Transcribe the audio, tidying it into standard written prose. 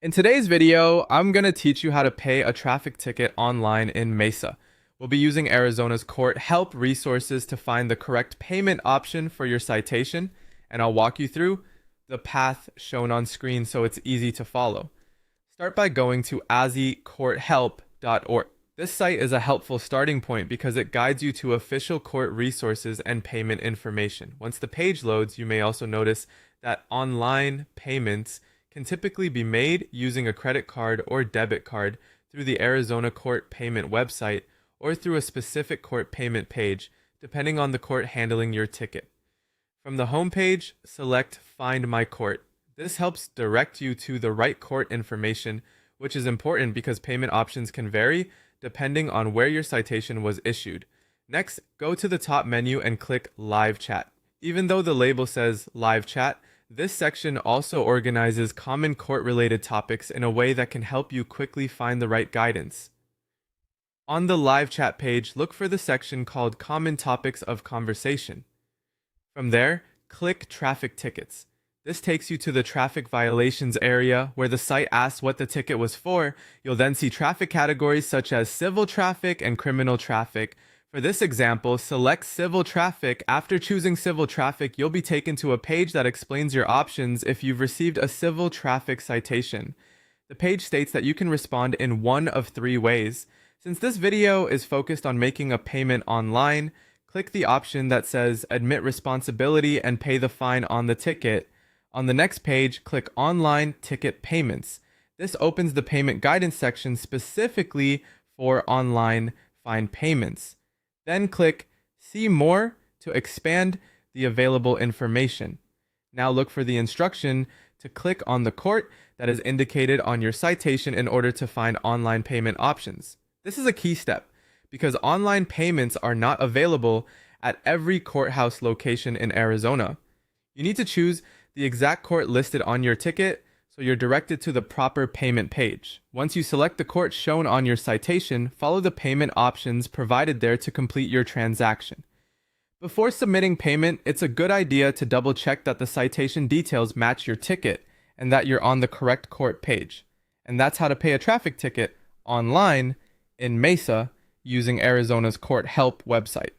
In today's video, I'm going to teach you how to pay a traffic ticket online in Mesa. We'll be using Arizona's court help resources to find the correct payment option for your citation, and I'll walk you through the path shown on screen so it's easy to follow. Start by going to azicourthelp.org. This site is a helpful starting point because it guides you to official court resources and payment information. Once the page loads, you may also notice that online payments can typically be made using a credit card or debit card through the Arizona Court Payment website or through a specific court payment page, depending on the court handling your ticket. From the home page, select Find My Court. This helps direct you to the right court information, which is important because payment options can vary depending on where your citation was issued. Next, go to the top menu and click Live Chat. Even though the label says Live Chat, this section also organizes common court-related topics in a way that can help you quickly find the right guidance. On the live chat page, look for the section called Common Topics of Conversation. From there, click Traffic Tickets. This takes you to the traffic violations area where the site asks what the ticket was for. You'll then see traffic categories such as civil traffic and criminal traffic. For this example, select civil traffic. After choosing civil traffic, you'll be taken to a page that explains your options if you've received a civil traffic citation. The page states that you can respond in one of three ways. Since this video is focused on making a payment online, click the option that says Admit Responsibility and pay the fine on the ticket. On the next page, click Online Ticket Payments. This opens the payment guidance section specifically for online fine payments. Then click See More to expand the available information. Now look for the instruction to click on the court that is indicated on your citation in order to find online payment options. This is a key step because online payments are not available at every courthouse location in Arizona. You need to choose the exact court listed on your ticket so you're directed to the proper payment page. Once you select the court shown on your citation, follow the payment options provided there to complete your transaction. Before submitting payment, it's a good idea to double check that the citation details match your ticket and that you're on the correct court page. And that's how to pay a traffic ticket online in Mesa using Arizona's Court Help website.